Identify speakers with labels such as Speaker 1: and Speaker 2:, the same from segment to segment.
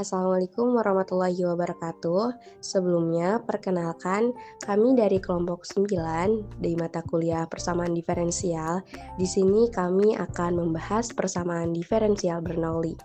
Speaker 1: Assalamualaikum warahmatullahi wabarakatuh. Sebelumnya, perkenalkan kami dari kelompok 9 di mata kuliah persamaan diferensial. Di sini kami akan membahas persamaan diferensial Bernoulli,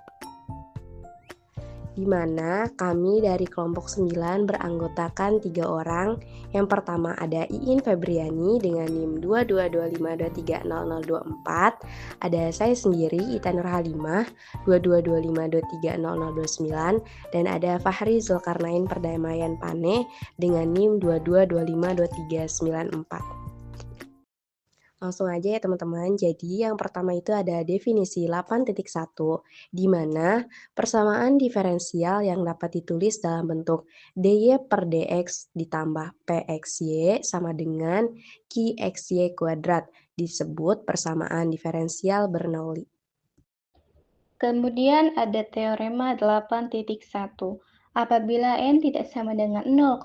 Speaker 1: di mana kami dari kelompok 9 beranggotakan 3 orang. Yang pertama ada Iin Febriani dengan NIM 2225230024. Ada saya sendiri, Ita Nurhalimah, 2225230029. Dan ada Fahri Zulkarnain Perdamaian Pane dengan NIM 22252394. Langsung aja ya teman-teman. Jadi yang pertama itu ada definisi 8.1, di mana persamaan diferensial yang dapat ditulis dalam bentuk dy per dx ditambah pxy sama dengan qxy kuadrat disebut persamaan diferensial Bernoulli.
Speaker 2: Kemudian ada teorema 8.1. Apabila n tidak sama dengan 0,1,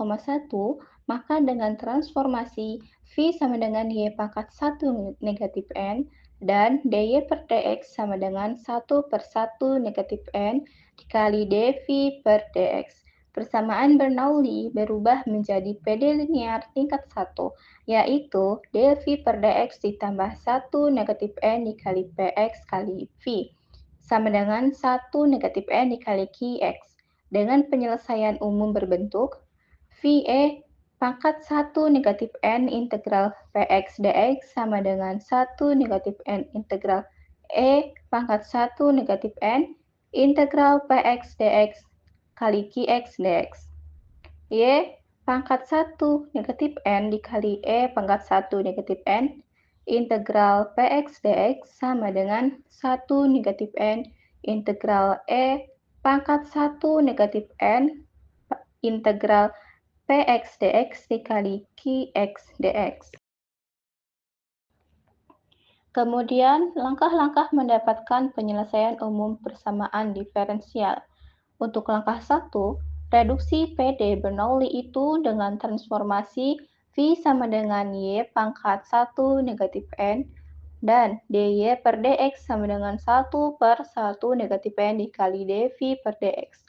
Speaker 2: maka dengan transformasi V sama dengan Y pangkat 1 negatif N dan dy per dx sama dengan 1 per 1 negatif N dikali dV per dx. Persamaan Bernoulli berubah menjadi PD linear tingkat 1, yaitu dV per dx ditambah 1 negatif N dikali Px kali V sama dengan 1 negatif N dikali Qx. Dengan penyelesaian umum berbentuk VE pangkat 1 negatif N integral Px dx sama dengan 1 negatif N integral E pangkat 1 negatif N integral Px dx kali Qx dx. Y pangkat 1 negatif N dikali E pangkat 1 negatif N integral Px dx sama dengan 1 negatif N integral E pangkat 1 negatif N integral Px dx dikali Qx dx. Kemudian, langkah-langkah mendapatkan penyelesaian umum persamaan diferensial. Untuk langkah 1, reduksi PD Bernoulli itu dengan transformasi V sama dengan Y pangkat 1 negatif N dan dy per dx sama dengan 1 per 1 negatif N dikali dV per dx,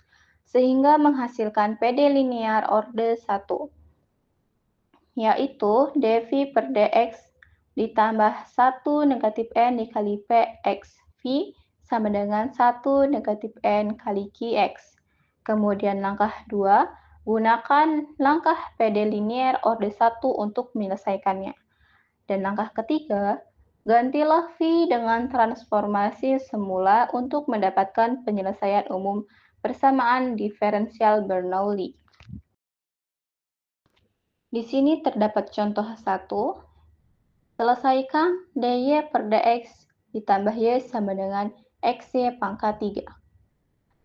Speaker 2: sehingga menghasilkan PD linear orde 1, yaitu dV per dx ditambah 1 negatif N dikali Px V sama dengan 1 negatif N kali Qx. Kemudian langkah 2, gunakan langkah PD linear orde 1 untuk menyelesaikannya. Dan langkah ketiga, gantilah V dengan transformasi semula untuk mendapatkan penyelesaian umum persamaan diferensial Bernoulli. Di sini terdapat contoh 1. Selesaikan dy per dx ditambah y sama dengan xy pangkat 3,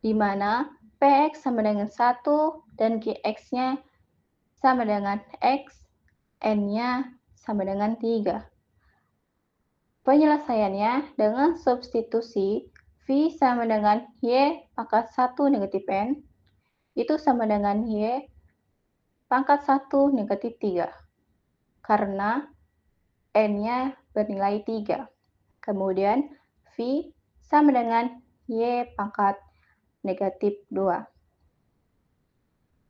Speaker 2: di mana px sama dengan 1 dan qx-nya sama dengan x, n-nya sama dengan 3. Penyelesaiannya dengan substitusi V sama dengan Y pangkat 1 negatif N, itu sama dengan Y pangkat 1 negatif 3, karena N-nya bernilai 3. Kemudian V sama dengan Y pangkat negatif 2.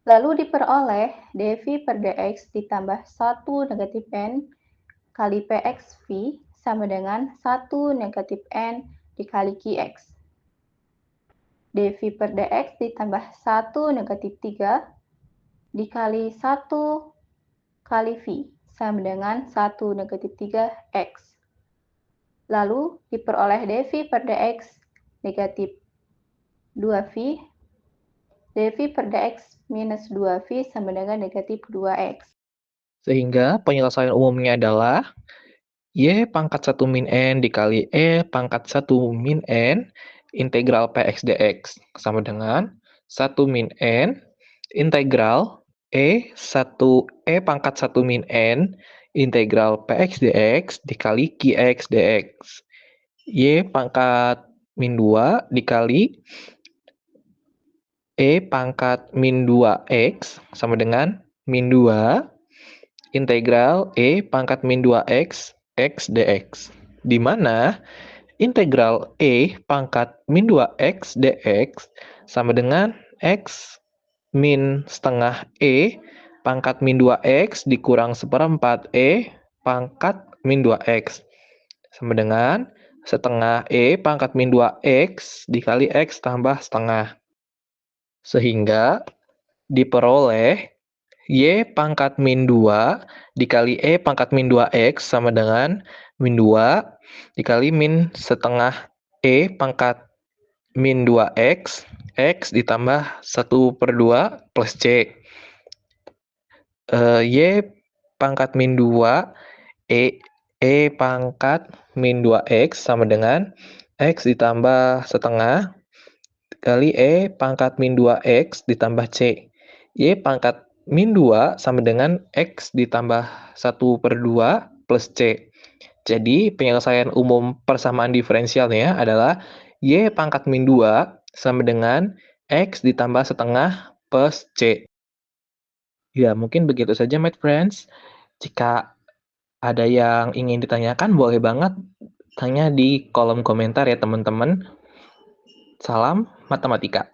Speaker 2: Lalu diperoleh dV per dx ditambah 1 negatif N kali Px V sama dengan 1 negatif N dikali Qx. dV per dx ditambah 1 negatif 3 dikali 1 kali V sama dengan 1 negatif 3 X. Lalu diperoleh dV per dx negatif 2V, dV per dx minus 2V sama dengan negatif 2X.
Speaker 3: Sehingga penyelesaian umumnya adalah Y pangkat 1 min N dikali E pangkat 1 min N integral Px dx sama dengan 1 min N integral E1 E pangkat 1 min N integral Px dx dikali Qx dx. Y pangkat min 2 dikali E pangkat min 2x sama dengan min 2 integral E pangkat min 2x x dx, di mana integral E pangkat min 2x dx sama dengan X min setengah E pangkat min 2X dikurang seperempat E pangkat min 2X. Sama dengan setengah E pangkat min 2X dikali X tambah setengah. Sehingga diperoleh Y pangkat min 2 dikali E pangkat min 2X sama dengan min 2 dikali min setengah E pangkat min 2X, X ditambah 1/2 plus C. Y pangkat min 2, E pangkat min 2X sama dengan X ditambah setengah kali E pangkat min 2X ditambah C. Y pangkat min 2 sama dengan X ditambah 1/2 plus C. Jadi, penyelesaian umum persamaan diferensialnya adalah Y pangkat min 2 sama dengan X ditambah setengah plus C. Ya, mungkin begitu saja, my friends. Jika ada yang ingin ditanyakan, boleh banget tanya di kolom komentar ya, teman-teman. Salam matematika.